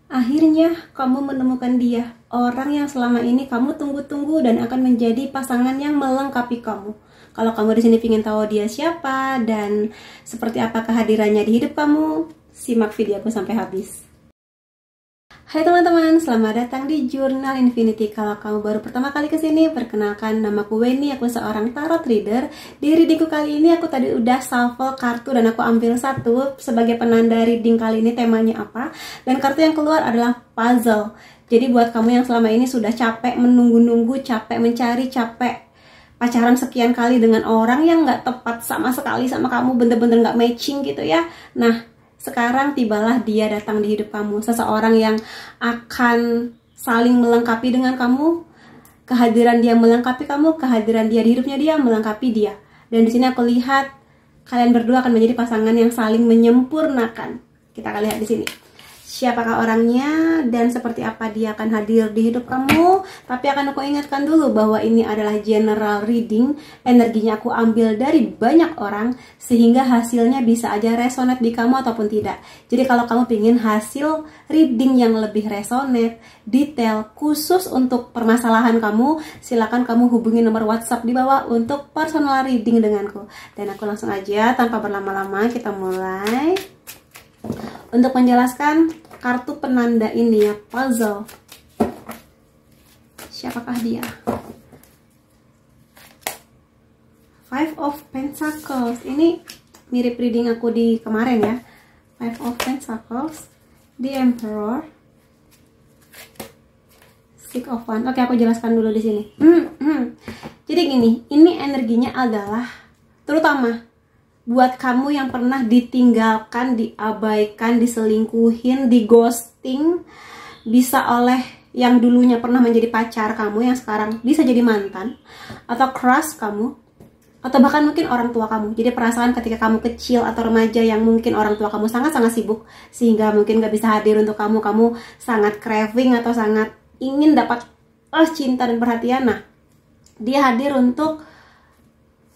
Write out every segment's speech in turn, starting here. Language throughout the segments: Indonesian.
Akhirnya kamu menemukan dia, orang yang selama ini kamu tunggu-tunggu dan akan menjadi pasangan yang melengkapi kamu. Kalau kamu di sini ingin tahu dia siapa dan seperti apa kehadirannya di hidup kamu, simak videoku sampai habis. Hai teman-teman, selamat datang di Jurnal Infinity. Kalau kamu baru pertama kali kesini, perkenalkan, namaku Weni, aku seorang tarot reader. Di readingku kali ini aku tadi udah shuffle kartu dan aku ambil satu sebagai penanda reading kali ini temanya apa. Dan kartu yang keluar adalah puzzle. Jadi buat kamu yang selama ini sudah capek menunggu-nunggu, capek mencari, capek pacaran sekian kali dengan orang yang gak tepat sama sekali sama kamu, bener-bener gak matching gitu ya. Nah, sekarang tibalah dia datang di hidup kamu, seseorang yang akan saling melengkapi dengan kamu. Kehadiran dia melengkapi kamu, kehadiran dia di hidupnya dia melengkapi dia. Dan di sini aku lihat kalian berdua akan menjadi pasangan yang saling menyempurnakan. Kita akan lihat di sini siapakah orangnya dan seperti apa dia akan hadir di hidup kamu. Tapi akan aku ingatkan dulu bahwa ini adalah general reading. Energinya aku ambil dari banyak orang sehingga hasilnya bisa aja resonate di kamu ataupun tidak. Jadi kalau kamu ingin hasil reading yang lebih resonate, detail, khusus untuk permasalahan kamu, silakan kamu hubungi nomor WhatsApp di bawah untuk personal reading denganku. Dan aku langsung aja tanpa berlama-lama kita mulai. Untuk menjelaskan kartu penanda ini ya, puzzle. Siapakah dia? Five of Pentacles. Ini mirip reading aku di kemarin ya. Five of Pentacles, The Emperor, Six of Wands. Oke, aku jelaskan dulu di sini. Jadi gini, ini energinya adalah terutama buat kamu yang pernah ditinggalkan, diabaikan, diselingkuhin, digosting, bisa oleh yang dulunya pernah menjadi pacar kamu, yang sekarang bisa jadi mantan, atau crush kamu, atau bahkan mungkin orang tua kamu. Jadi perasaan ketika kamu kecil atau remaja yang mungkin orang tua kamu sangat-sangat sibuk, sehingga mungkin gak bisa hadir untuk kamu, kamu sangat craving atau sangat ingin dapat cinta dan perhatian. Nah, dia hadir untuk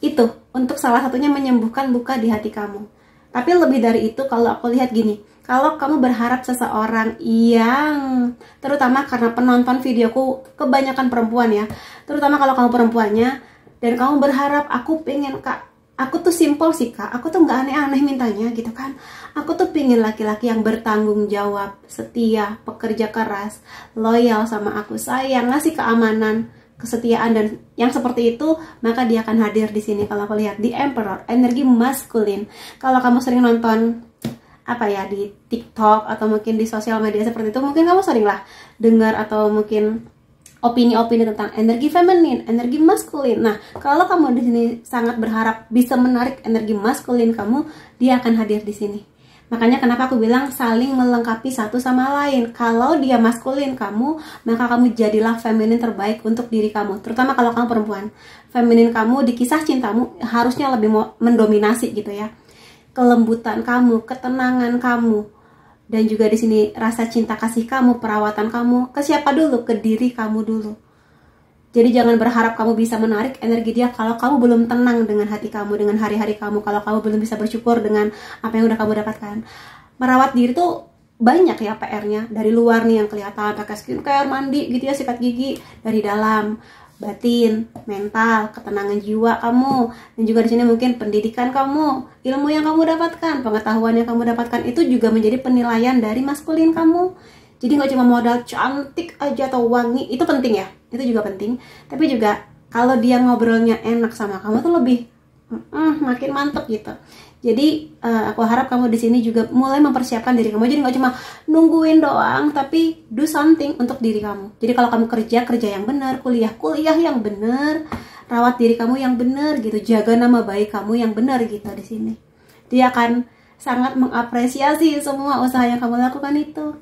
itu, untuk salah satunya menyembuhkan luka di hati kamu. Tapi lebih dari itu, kalau aku lihat gini, kalau kamu berharap seseorang yang, terutama karena penonton videoku kebanyakan perempuan ya, terutama kalau kamu perempuannya, dan kamu berharap, aku pengen kak, aku tuh simple sih kak, aku tuh nggak aneh-aneh mintanya gitu kan, aku tuh pengen laki-laki yang bertanggung jawab, setia, pekerja keras, loyal sama aku, sayang, ngasih keamanan, kesetiaan, dan yang seperti itu, maka dia akan hadir di sini. Kalau aku lihat di Emperor, energi maskulin. Kalau kamu sering nonton apa ya di TikTok atau mungkin di sosial media seperti itu, mungkin kamu sering lah dengar atau mungkin opini-opini tentang energi feminin, energi maskulin. Nah, kalau kamu di sini sangat berharap bisa menarik energi maskulin kamu, dia akan hadir di sini. Makanya kenapa aku bilang saling melengkapi satu sama lain. Kalau dia maskulin kamu, maka kamu jadilah feminin terbaik untuk diri kamu. Terutama kalau kamu perempuan. Feminin kamu di kisah cintamu harusnya lebih mendominasi gitu ya. Kelembutan kamu, ketenangan kamu, dan juga di sini rasa cinta kasih kamu, perawatan kamu, ke siapa dulu? Ke diri kamu dulu. Jadi jangan berharap kamu bisa menarik energi dia kalau kamu belum tenang dengan hati kamu, dengan hari-hari kamu, kalau kamu belum bisa bersyukur dengan apa yang udah kamu dapatkan. Merawat diri tuh banyak ya PR-nya. Dari luar nih yang kelihatan, pakai skincare, mandi gitu ya, sikat gigi. Dari dalam, batin, mental, ketenangan jiwa kamu, dan juga di sini mungkin pendidikan kamu, ilmu yang kamu dapatkan, pengetahuan yang kamu dapatkan, itu juga menjadi penilaian dari maskulin kamu. Jadi nggak cuma modal cantik aja atau wangi, itu penting ya, itu juga penting. Tapi juga kalau dia ngobrolnya enak sama kamu tuh lebih makin mantep gitu. Jadi aku harap kamu di sini juga mulai mempersiapkan diri kamu. Jadi nggak cuma nungguin doang, tapi do something untuk diri kamu. Jadi kalau kamu kerja yang benar, kuliah yang benar, rawat diri kamu yang benar gitu, jaga nama baik kamu yang benar gitu di sini. Dia akan sangat mengapresiasi semua usaha yang kamu lakukan itu.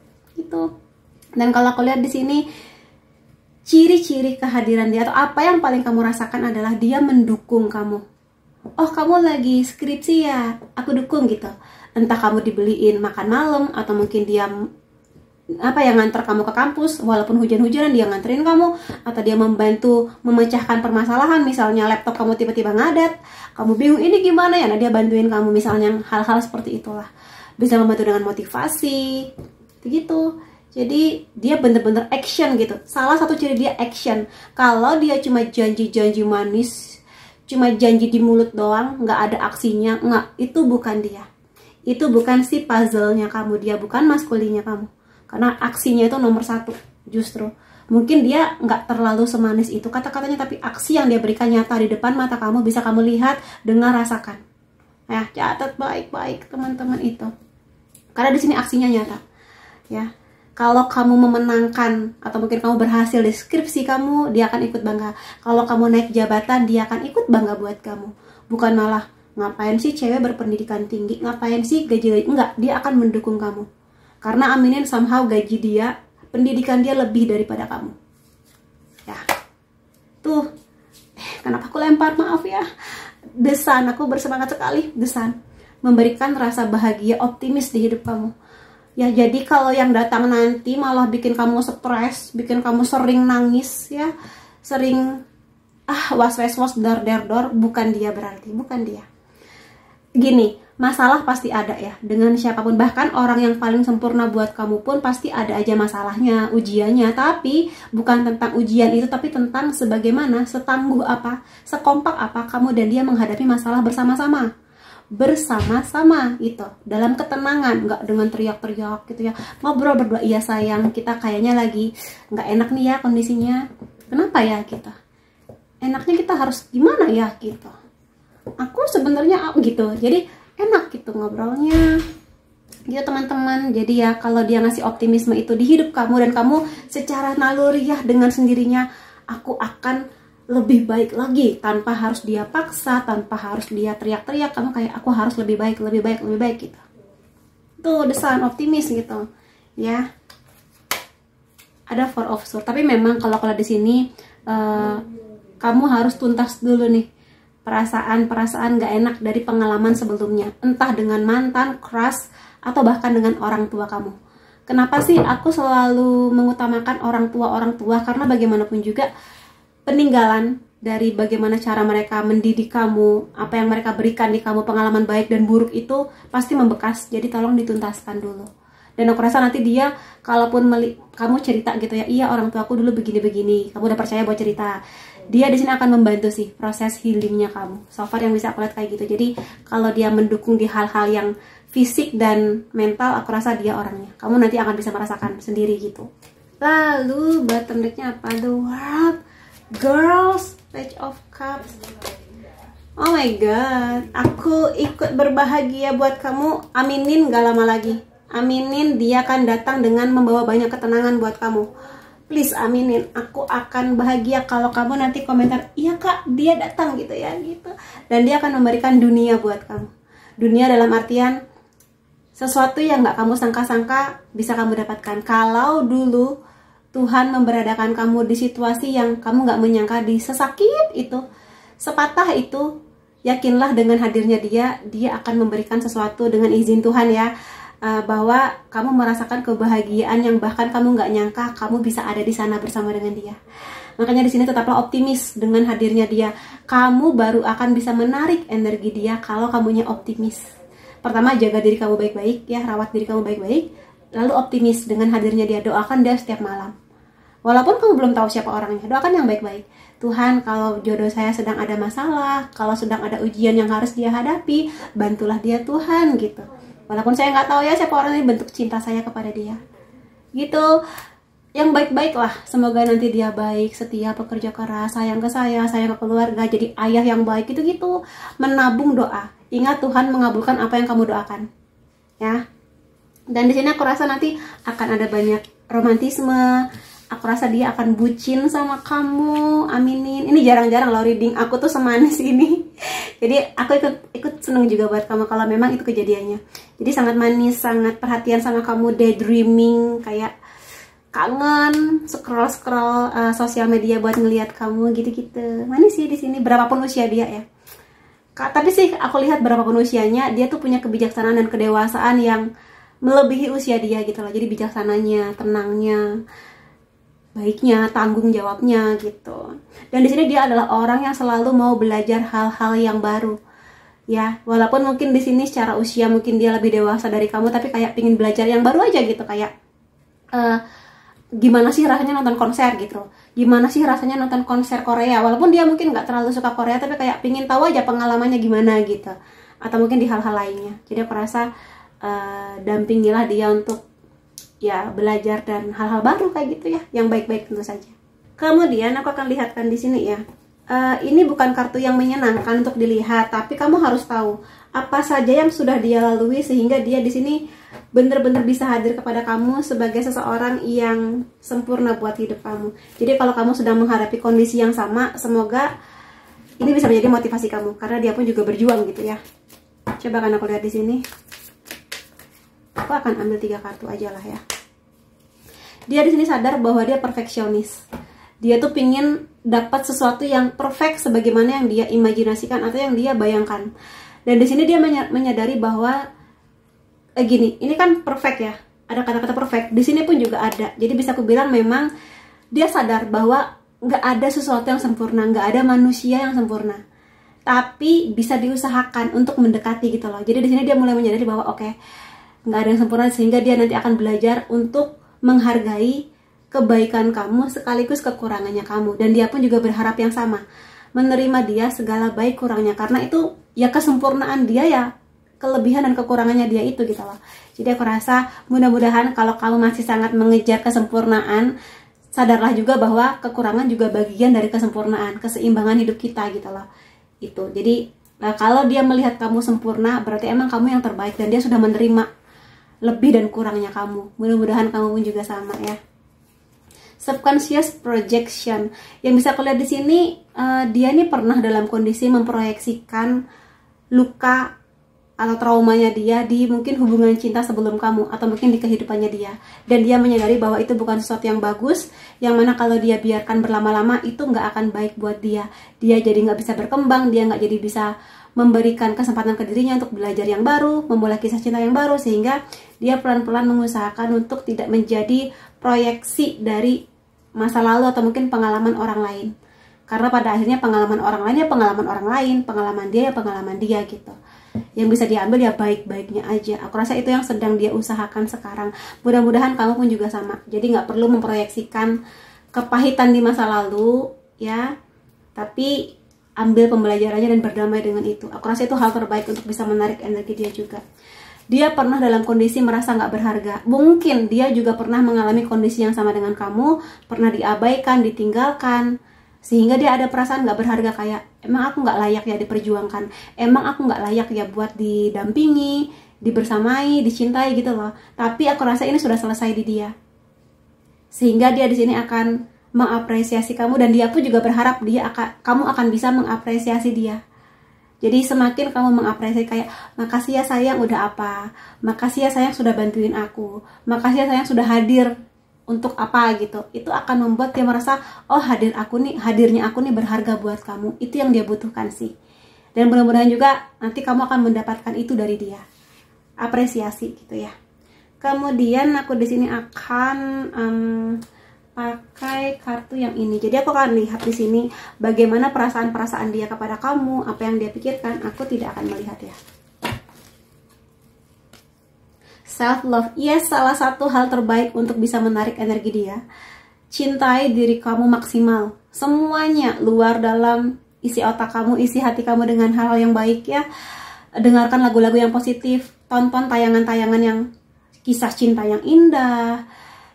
Dan kalau aku lihat di sini ciri-ciri kehadiran dia atau apa yang paling kamu rasakan adalah dia mendukung kamu. Oh, kamu lagi skripsi ya, aku dukung gitu. Entah kamu dibeliin makan malam atau mungkin dia nganter kamu ke kampus walaupun hujan-hujanan, dia nganterin kamu, atau dia membantu memecahkan permasalahan. Misalnya laptop kamu tiba-tiba ngadat, kamu bingung ini gimana ya, nah dia bantuin kamu, misalnya hal-hal seperti itulah. Bisa membantu dengan motivasi gitu. Jadi dia bener-bener action gitu. Salah satu ciri dia action. Kalau dia cuma janji-janji manis, cuma janji di mulut doang, nggak ada aksinya, nggak, itu bukan dia. Itu bukan si puzzle-nya kamu, dia bukan maskulinnya kamu. Karena aksinya itu nomor satu justru. Mungkin dia nggak terlalu semanis itu kata-katanya, tapi aksi yang dia berikan nyata di depan mata kamu, bisa kamu lihat, dengar, rasakan. Ya, catat baik-baik teman-teman itu. Karena di sini aksinya nyata. Ya. Kalau kamu memenangkan atau mungkin kamu berhasil di skripsi kamu, dia akan ikut bangga. Kalau kamu naik jabatan, dia akan ikut bangga buat kamu. Bukan malah, ngapain sih cewek berpendidikan tinggi, ngapain sih gaji, enggak, dia akan mendukung kamu. Karena aminin somehow gaji dia, pendidikan dia lebih daripada kamu. Ya. Tuh. Kenapa aku lempar, maaf ya. The Sun, aku bersemangat sekali. The Sun memberikan rasa bahagia, optimis di hidup kamu. Ya, jadi kalau yang datang nanti malah bikin kamu stres, bikin kamu sering nangis ya, sering was-was dar-dar-dor, bukan dia berarti, bukan dia. Gini, masalah pasti ada ya, dengan siapapun, bahkan orang yang paling sempurna buat kamu pun pasti ada aja masalahnya, ujiannya, tapi bukan tentang ujian itu, tapi tentang sebagaimana, setangguh apa, sekompak apa kamu dan dia menghadapi masalah bersama-sama itu dalam ketenangan, nggak dengan teriak-teriak gitu ya, ngobrol berdua, iya sayang, kita kayaknya lagi nggak enak nih ya kondisinya, kenapa ya kita, enaknya kita harus gimana ya gitu, aku sebenarnya gitu, jadi enak gitu ngobrolnya gitu teman-teman. Jadi ya kalau dia ngasih optimisme itu di hidup kamu dan kamu secara naluriah dengan sendirinya, aku akan lebih baik lagi, tanpa harus dia paksa, tanpa harus dia teriak-teriak, kamu kayak aku harus lebih baik gitu. Tuh The Sun, optimis gitu ya. Ada Four of Swords, tapi memang kalau di sini kamu harus tuntas dulu nih perasaan gak enak dari pengalaman sebelumnya, entah dengan mantan, crush, atau bahkan dengan orang tua kamu. Kenapa sih aku selalu mengutamakan orang tua? Karena bagaimanapun juga peninggalan dari bagaimana cara mereka mendidik kamu, apa yang mereka berikan di kamu, pengalaman baik dan buruk itu pasti membekas. Jadi tolong dituntaskan dulu. Dan aku rasa nanti dia, kalaupun kamu cerita gitu ya, iya orang tua aku dulu begini-begini, kamu udah percaya buat cerita, dia di sini akan membantu sih proses healingnya kamu. So far yang bisa aku lihat kayak gitu. Jadi kalau dia mendukung di hal-hal yang fisik dan mental, aku rasa dia orangnya. Kamu nanti akan bisa merasakan sendiri gitu. Lalu bottom decknya apa? The World, Girls, Page of Cups. Oh my god, aku ikut berbahagia buat kamu. Aminin gak lama lagi. Aminin, dia akan datang dengan membawa banyak ketenangan buat kamu. Please aminin, aku akan bahagia kalau kamu nanti komentar, iya kak, dia datang gitu ya, gitu. Dan dia akan memberikan dunia buat kamu. Dunia dalam artian sesuatu yang gak kamu sangka-sangka bisa kamu dapatkan. Kalau dulu Tuhan memberadakan kamu di situasi yang kamu gak menyangka, di sesakit itu, sepatah itu, yakinlah dengan hadirnya dia akan memberikan sesuatu dengan izin Tuhan ya, bahwa kamu merasakan kebahagiaan yang bahkan kamu gak nyangka kamu bisa ada di sana bersama dengan dia. Makanya di sini tetaplah optimis dengan hadirnya dia. Kamu baru akan bisa menarik energi dia kalau kamunya optimis. Pertama, jaga diri kamu baik-baik ya, rawat diri kamu baik-baik. Lalu optimis dengan hadirnya dia, doakan dia setiap malam. Walaupun kamu belum tahu siapa orangnya, doakan yang baik-baik. Tuhan, kalau jodoh saya sedang ada masalah, kalau sedang ada ujian yang harus dia hadapi, bantulah dia Tuhan gitu. Walaupun saya nggak tahu ya siapa orang ini, bentuk cinta saya kepada dia. Gitu, yang baik-baik lah. Semoga nanti dia baik, setia, pekerja keras, sayang ke saya, sayang ke keluarga, jadi ayah yang baik gitu-gitu. Menabung doa. Ingat Tuhan mengabulkan apa yang kamu doakan. Ya. Dan di sini aku rasa nanti akan ada banyak romantisme. Aku rasa dia akan bucin sama kamu. Aminin. Ini jarang-jarang loh reading aku tuh semanis ini. Jadi aku ikut seneng juga buat kamu kalau memang itu kejadiannya. Jadi sangat manis, sangat perhatian sama kamu, daydreaming, kayak kangen scroll sosial media buat ngelihat kamu gitu-gitu. Manis sih di sini, berapapun usia dia ya. Tapi sih aku lihat berapapun usianya, dia tuh punya kebijaksanaan dan kedewasaan yang melebihi usia dia gitu loh. Jadi bijaksananya, tenangnya, baiknya, tanggung jawabnya gitu. Dan di sini dia adalah orang yang selalu mau belajar hal-hal yang baru. Ya, walaupun mungkin di sini secara usia mungkin dia lebih dewasa dari kamu, tapi kayak pingin belajar yang baru aja gitu, kayak gimana sih rasanya nonton konser gitu, gimana sih rasanya nonton konser Korea, walaupun dia mungkin nggak terlalu suka Korea, tapi kayak pingin tahu aja pengalamannya gimana gitu, atau mungkin di hal-hal lainnya. Jadi aku rasa dampingilah dia untuk ya belajar dan hal-hal baru kayak gitu ya, yang baik-baik tentu saja. Kemudian aku akan lihatkan di sini ya, ini bukan kartu yang menyenangkan untuk dilihat, tapi kamu harus tahu apa saja yang sudah dia lalui sehingga dia di sini bener-bener bisa hadir kepada kamu sebagai seseorang yang sempurna buat hidup kamu. Jadi kalau kamu sedang menghadapi kondisi yang sama, semoga ini bisa menjadi motivasi kamu, karena dia pun juga berjuang gitu ya. Coba kan aku lihat di sini. Aku akan ambil 3 kartu aja lah ya. Dia di sini sadar bahwa dia perfeksionis. Dia tuh pingin dapat sesuatu yang perfect sebagaimana yang dia imajinasikan atau yang dia bayangkan. Dan di sini dia menyadari bahwa gini, ini kan perfect ya, ada kata-kata perfect di sini pun juga ada. Jadi bisa aku bilang memang dia sadar bahwa nggak ada sesuatu yang sempurna, nggak ada manusia yang sempurna, tapi bisa diusahakan untuk mendekati gitu loh. Jadi di sini dia mulai menyadari bahwa oke, nggak ada yang sempurna, sehingga dia nanti akan belajar untuk menghargai kebaikan kamu sekaligus kekurangannya kamu. Dan dia pun juga berharap yang sama, menerima dia segala baik kurangnya, karena itu ya kesempurnaan dia ya, kelebihan dan kekurangannya dia itu gitu loh. Jadi aku rasa mudah-mudahan kalau kamu masih sangat mengejar kesempurnaan, sadarlah juga bahwa kekurangan juga bagian dari kesempurnaan, keseimbangan hidup kita gitu loh. Itu. Jadi kalau dia melihat kamu sempurna, berarti emang kamu yang terbaik dan dia sudah menerima lebih dan kurangnya kamu. Mudah-mudahan kamu pun juga sama ya. Subconscious projection. Yang bisa aku lihat di sini, dia ini pernah dalam kondisi memproyeksikan luka atau traumanya dia di mungkin hubungan cinta sebelum kamu, atau mungkin di kehidupannya dia. Dan dia menyadari bahwa itu bukan sesuatu yang bagus, yang mana kalau dia biarkan berlama-lama itu nggak akan baik buat dia. Dia jadi nggak bisa berkembang, dia nggak jadi bisa memberikan kesempatan ke dirinya untuk belajar yang baru, memulai kisah cinta yang baru, sehingga dia pelan-pelan mengusahakan untuk tidak menjadi proyeksi dari masa lalu atau mungkin pengalaman orang lain. Karena pada akhirnya pengalaman orang lain ya pengalaman orang lain, pengalaman dia ya pengalaman dia gitu. Yang bisa diambil ya baik-baiknya aja. Aku rasa itu yang sedang dia usahakan sekarang. Mudah-mudahan kamu pun juga sama. Jadi nggak perlu memproyeksikan kepahitan di masa lalu ya, tapi ambil pembelajarannya dan berdamai dengan itu. Aku rasa itu hal terbaik untuk bisa menarik energi dia juga. Dia pernah dalam kondisi merasa nggak berharga. Mungkin dia juga pernah mengalami kondisi yang sama dengan kamu, pernah diabaikan, ditinggalkan, sehingga dia ada perasaan nggak berharga, kayak emang aku nggak layak ya diperjuangkan, emang aku nggak layak ya buat didampingi, dibersamai, dicintai gitu loh. Tapi aku rasa ini sudah selesai di dia, sehingga dia di sini akan mengapresiasi kamu, dan dia pun juga berharap kamu akan bisa mengapresiasi dia. Jadi semakin kamu mengapresiasi kayak, makasih ya sayang udah apa, makasih ya sayang sudah bantuin aku, makasih ya sayang sudah hadir untuk apa gitu, itu akan membuat dia merasa, oh hadirnya aku nih berharga buat kamu. Itu yang dia butuhkan sih. Dan mudah-mudahan juga nanti kamu akan mendapatkan itu dari dia, apresiasi gitu ya. Kemudian aku di sini akan pakai kartu yang ini. Jadi aku akan lihat di sini bagaimana perasaan-perasaan dia kepada kamu, apa yang dia pikirkan. Aku tidak akan melihat ya. Self love, yes, salah satu hal terbaik untuk bisa menarik energi dia. Cintai diri kamu maksimal, semuanya, luar dalam, isi otak kamu, isi hati kamu dengan hal-hal yang baik ya. Dengarkan lagu-lagu yang positif, tonton tayangan-tayangan yang kisah cinta yang indah,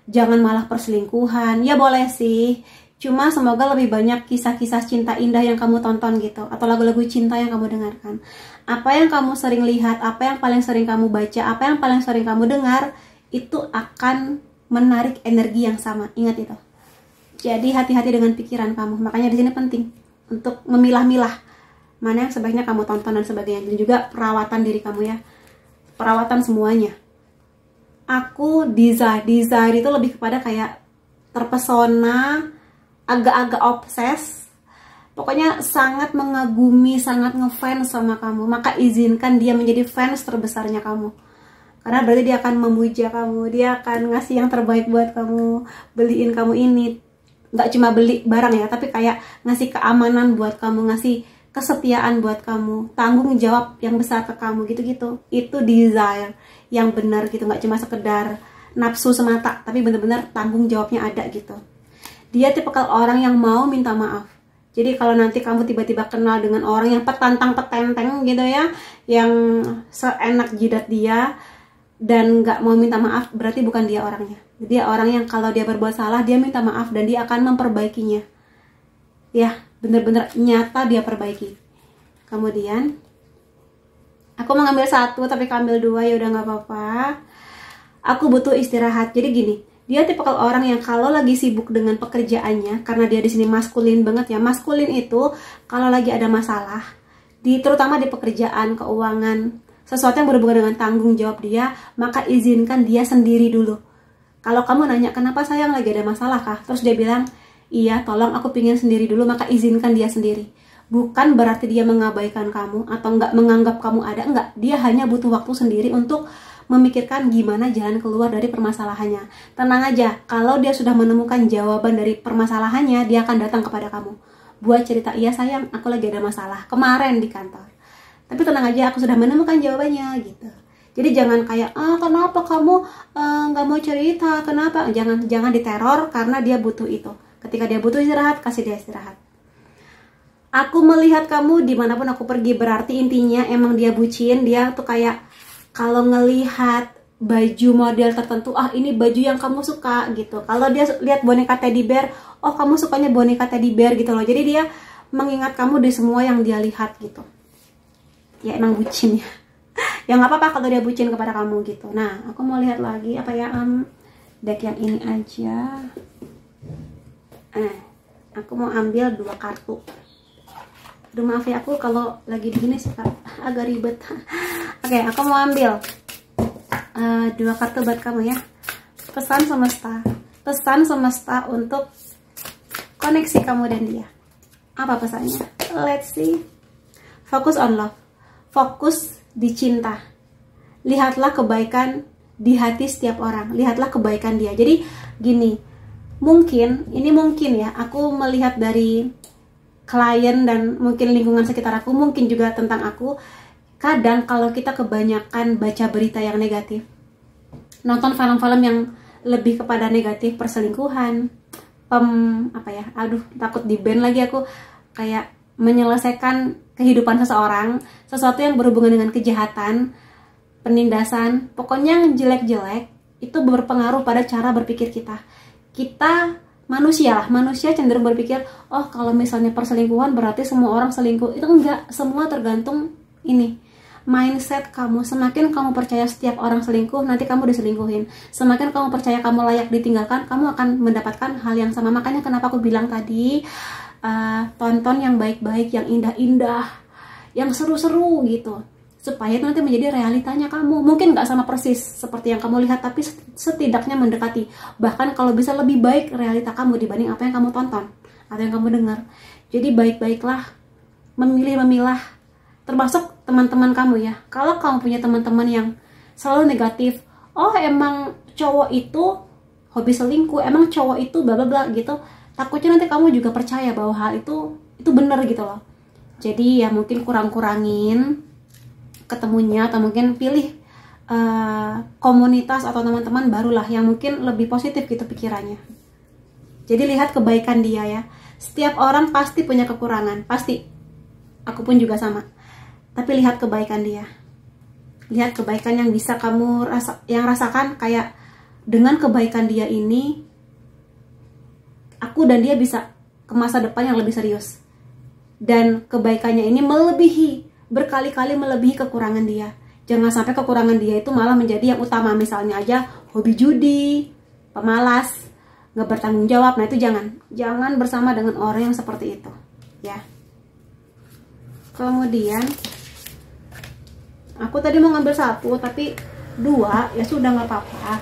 jangan malah perselingkuhan. Ya boleh sih, cuma semoga lebih banyak kisah-kisah cinta indah yang kamu tonton gitu, atau lagu-lagu cinta yang kamu dengarkan. Apa yang kamu sering lihat, apa yang paling sering kamu baca, apa yang paling sering kamu dengar, itu akan menarik energi yang sama. Ingat itu. Jadi hati-hati dengan pikiran kamu. Makanya di sini penting untuk memilah-milah mana yang sebaiknya kamu tonton dan sebagainya. Dan juga perawatan diri kamu ya, perawatan semuanya. Aku desire itu lebih kepada kayak terpesona, agak-agak obses, pokoknya sangat mengagumi, sangat ngefans sama kamu. Maka izinkan dia menjadi fans terbesarnya kamu, karena berarti dia akan memuja kamu, dia akan ngasih yang terbaik buat kamu, beliin kamu ini, nggak cuma beli barang ya, tapi kayak ngasih keamanan buat kamu, ngasih kesetiaan buat kamu, tanggung jawab yang besar ke kamu gitu-gitu. Itu desire yang benar gitu, nggak cuma sekedar nafsu semata, tapi bener-bener tanggung jawabnya ada gitu. Dia tipikal orang yang mau minta maaf. Jadi kalau nanti kamu tiba-tiba kenal dengan orang yang petantang-petenteng gitu ya, yang seenak jidat dia dan nggak mau minta maaf, berarti bukan dia orangnya. Dia orang yang kalau dia berbuat salah, dia minta maaf dan dia akan memperbaikinya. Ya, bener-bener nyata dia perbaiki. Kemudian aku mau ngambil satu tapi ambil dua, ya udah nggak apa-apa. Aku butuh istirahat. Jadi gini, dia tipikal orang yang kalau lagi sibuk dengan pekerjaannya, karena dia di sini maskulin banget ya. Maskulin itu kalau lagi ada masalah, terutama di pekerjaan, keuangan, sesuatu yang berhubungan dengan tanggung jawab dia, maka izinkan dia sendiri dulu. Kalau kamu nanya, kenapa sayang lagi ada masalah kah? Terus dia bilang, iya tolong aku pingin sendiri dulu, maka izinkan dia sendiri. Bukan berarti dia mengabaikan kamu atau nggak menganggap kamu ada, enggak. Dia hanya butuh waktu sendiri untuk memikirkan gimana jalan keluar dari permasalahannya. Tenang aja, kalau dia sudah menemukan jawaban dari permasalahannya, dia akan datang kepada kamu. Buat cerita, iya sayang, aku lagi ada masalah kemarin di kantor. Tapi tenang aja, aku sudah menemukan jawabannya gitu. Jadi jangan kayak, kenapa kamu nggak mau cerita, kenapa? Jangan diteror karena dia butuh itu. Ketika dia butuh istirahat, kasih dia istirahat. Aku melihat kamu dimanapun aku pergi, berarti intinya emang dia bucin. Dia tuh kayak kalau ngelihat baju model tertentu, ini baju yang kamu suka gitu. Kalau dia lihat boneka teddy bear, kamu sukanya boneka teddy bear gitu loh. Jadi dia mengingat kamu di semua yang dia lihat gitu. Ya emang bucin ya. Ya nggak apa-apa kalau dia bucin kepada kamu gitu. Nah, aku mau lihat lagi apa ya, deck yang ini aja. Aku mau ambil 2 kartu. Aduh maaf ya, aku kalau lagi begini suka agak ribet. Oke, aku mau ambil 2 kartu buat kamu ya. Pesan semesta untuk koneksi kamu dan dia. Apa pesannya? Let's see. Fokus on love. Fokus di cinta. Lihatlah kebaikan di hati setiap orang. Lihatlah kebaikan dia. Jadi gini, mungkin ya, aku melihat dari klien dan mungkin lingkungan sekitar aku, mungkin juga tentang aku. Kadang kalau kita kebanyakan baca berita yang negatif, nonton film-film yang lebih kepada negatif, perselingkuhan, takut di ban lagi aku, kayak menyelesaikan kehidupan seseorang, sesuatu yang berhubungan dengan kejahatan, penindasan, pokoknya yang jelek-jelek, itu berpengaruh pada cara berpikir kita. Manusia cenderung berpikir, kalau misalnya perselingkuhan berarti semua orang selingkuh. Itu enggak, semua tergantung mindset kamu. Semakin kamu percaya setiap orang selingkuh, nanti kamu diselingkuhin. Semakin kamu percaya kamu layak ditinggalkan, kamu akan mendapatkan hal yang sama. Makanya kenapa aku bilang tadi, tonton yang baik-baik, yang indah-indah, yang seru-seru gitu, supaya itu nanti menjadi realitanya kamu. Mungkin nggak sama persis seperti yang kamu lihat, tapi setidaknya mendekati. Bahkan kalau bisa lebih baik realita kamu dibanding apa yang kamu tonton atau yang kamu dengar. Jadi baik-baiklah memilah, termasuk teman-teman kamu ya. Kalau kamu punya teman-teman yang selalu negatif, emang cowok itu hobi selingkuh, emang cowok itu bla bla bla gitu, takutnya nanti kamu juga percaya bahwa hal itu benar gitu loh. Jadi ya mungkin kurangin ketemunya, atau mungkin pilih komunitas atau teman-teman barulah yang mungkin lebih positif gitu pikirannya. Jadi lihat kebaikan dia ya. Setiap orang pasti punya kekurangan, pasti. Aku pun juga sama. Tapi lihat kebaikan dia. Lihat kebaikan yang bisa kamu rasakan, kayak dengan kebaikan dia ini, aku dan dia bisa ke masa depan yang lebih serius. Dan kebaikannya ini berkali-kali melebihi kekurangan dia. Jangan sampai kekurangan dia itu malah menjadi yang utama. Misalnya aja hobi judi, pemalas, nggak bertanggung jawab. Nah itu jangan bersama dengan orang yang seperti itu ya. Kemudian aku tadi mau ngambil 1 tapi 2, ya sudah nggak apa-apa.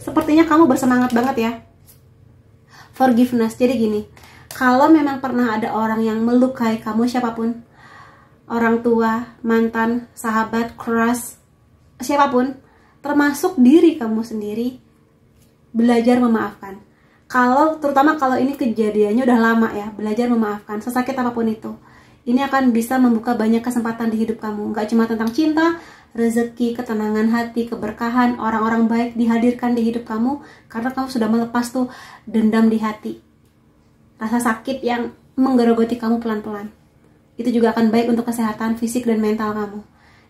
Sepertinya kamu bersemangat banget ya. Forgiveness. Jadi gini, kalau memang pernah ada orang yang melukai kamu, siapapun, orang tua, mantan, sahabat, crush, siapapun, termasuk diri kamu sendiri, belajar memaafkan. Terutama kalau ini kejadiannya udah lama ya, belajar memaafkan, sesakit apapun itu. Ini akan bisa membuka banyak kesempatan di hidup kamu. Nggak cuma tentang cinta, rezeki, ketenangan hati, keberkahan, orang-orang baik dihadirkan di hidup kamu karena kamu sudah melepas tuh dendam di hati. Rasa sakit yang menggerogoti kamu pelan-pelan. Itu juga akan baik untuk kesehatan fisik dan mental kamu.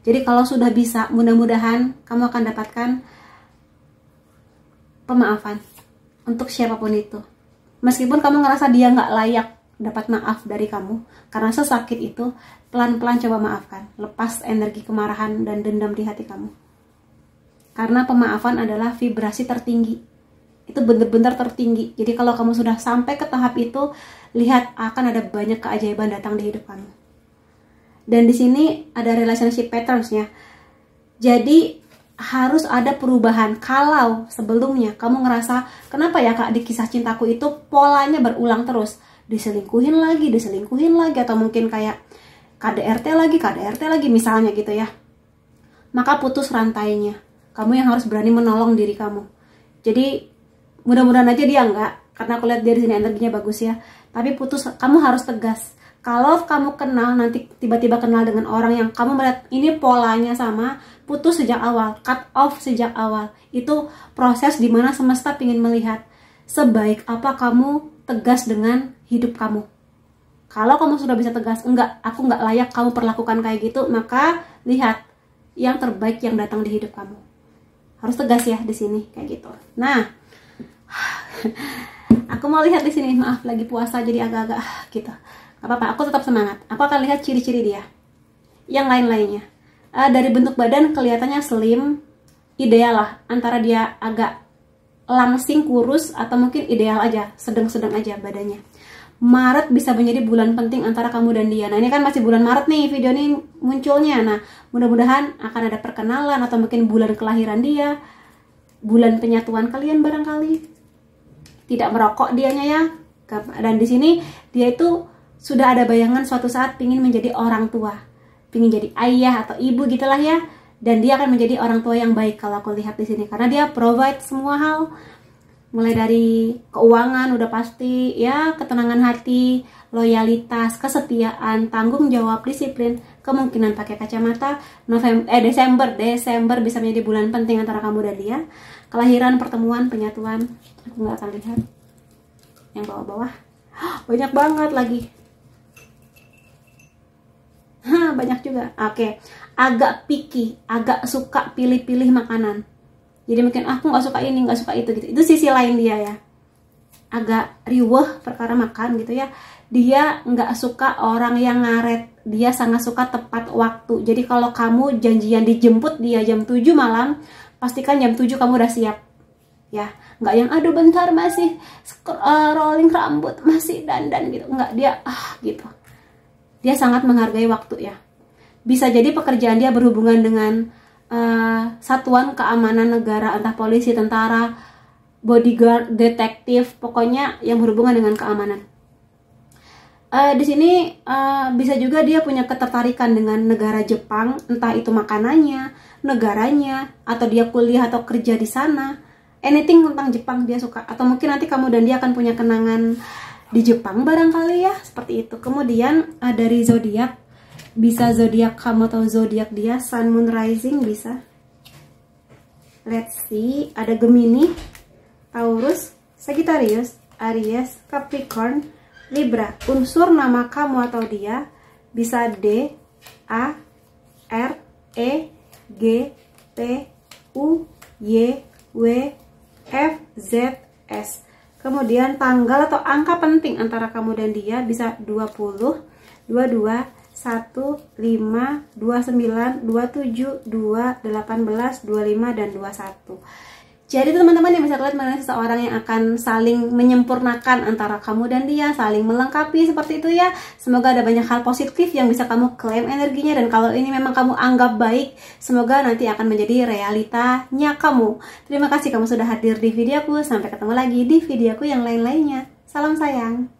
Jadi kalau sudah bisa, mudah-mudahan kamu akan dapatkan pemaafan untuk siapapun itu. Meskipun kamu ngerasa dia nggak layak dapat maaf dari kamu, karena sesakit itu, pelan-pelan coba maafkan. Lepas energi kemarahan dan dendam di hati kamu. Karena pemaafan adalah vibrasi tertinggi. Itu benar-benar tertinggi. Jadi kalau kamu sudah sampai ke tahap itu, lihat akan ada banyak keajaiban datang di hidup kamu. Dan di sini ada relationship patterns-nya. Jadi harus ada perubahan. Kalau sebelumnya kamu ngerasa, kenapa ya kak di kisah cintaku itu polanya berulang terus, diselingkuhin lagi, atau mungkin kayak KDRT lagi misalnya gitu ya, maka putus rantainya. Kamu yang harus berani menolong diri kamu. Jadi mudah-mudahan aja dia enggak, karena aku lihat dia di sini energinya bagus ya. Tapi putus, kamu harus tegas. Kalau kamu kenal, nanti tiba-tiba kenal dengan orang yang kamu melihat ini polanya sama, putus sejak awal, cut off sejak awal. Itu proses dimana semesta ingin melihat sebaik apa kamu tegas dengan hidup kamu. Kalau kamu sudah bisa tegas, enggak, aku enggak layak kamu perlakukan kayak gitu, maka lihat yang terbaik yang datang di hidup kamu. Harus tegas ya di sini kayak gitu. Nah, aku mau lihat di sini, maaf lagi puasa jadi agak-agak gitu. Gak apa-apa, aku tetap semangat. Aku akan lihat ciri-ciri dia. Yang lain-lainnya. Dari bentuk badan kelihatannya slim, ideal lah. Antara dia agak langsing, kurus, atau mungkin ideal aja, sedang-sedang aja badannya. Maret bisa menjadi bulan penting antara kamu dan dia. Nah ini kan masih bulan Maret nih video ini munculnya. Nah mudah-mudahan akan ada perkenalan atau mungkin bulan kelahiran dia, bulan penyatuan kalian barangkali. Tidak merokok dianya ya. Dan di sini dia itu sudah ada bayangan suatu saat pingin menjadi orang tua, pingin jadi ayah atau ibu gitulah ya. Dan dia akan menjadi orang tua yang baik kalau aku lihat di sini, karena dia provide semua hal, mulai dari keuangan udah pasti ya, ketenangan hati, loyalitas, kesetiaan, tanggung jawab, disiplin. Kemungkinan pakai kacamata. Desember bisa menjadi bulan penting antara kamu dan dia. Kelahiran, pertemuan, penyatuan. Aku nggak akan lihat yang bawah-bawah. Banyak banget lagi. Banyak juga. Oke. Agak picky, agak suka pilih-pilih makanan. Jadi mungkin aku nggak suka ini, nggak suka itu gitu. Itu sisi lain dia ya. Agak riweh perkara makan gitu ya. Dia nggak suka orang yang ngaret. Dia sangat suka tepat waktu. Jadi kalau kamu janjian dijemput dia jam 7 malam, pastikan jam 7 kamu udah siap. Ya, nggak yang aduh bentar masih rolling rambut, masih dandan gitu. Nggak, dia gitu. Dia sangat menghargai waktu ya. Bisa jadi pekerjaan dia berhubungan dengan satuan keamanan negara, entah polisi, tentara, bodyguard, detektif, pokoknya yang berhubungan dengan keamanan. Di sini bisa juga dia punya ketertarikan dengan negara Jepang, entah itu makanannya, negaranya, atau dia kuliah atau kerja di sana. Anything tentang Jepang dia suka. Atau mungkin nanti kamu dan dia akan punya kenangan di Jepang barangkali ya, seperti itu. Kemudian dari zodiak, bisa zodiak kamu atau zodiak dia, Sun, Moon, Rising bisa. Let's see, ada Gemini, Taurus, Sagittarius, Aries, Capricorn, Libra. Unsur nama kamu atau dia bisa D, A, R, E, G, P, U, Y, W, F, Z, S. Kemudian tanggal atau angka penting antara kamu dan dia bisa 20, 22, 1, 5, 29, 27, 2, 18, 25, dan 21. Jadi teman-teman yang bisa lihat mengenai seseorang yang akan saling menyempurnakan antara kamu dan dia, saling melengkapi seperti itu ya. Semoga ada banyak hal positif yang bisa kamu klaim energinya, dan kalau ini memang kamu anggap baik, semoga nanti akan menjadi realitanya kamu. Terima kasih kamu sudah hadir di videoku. Sampai ketemu lagi di videoku yang lain-lainnya. Salam sayang.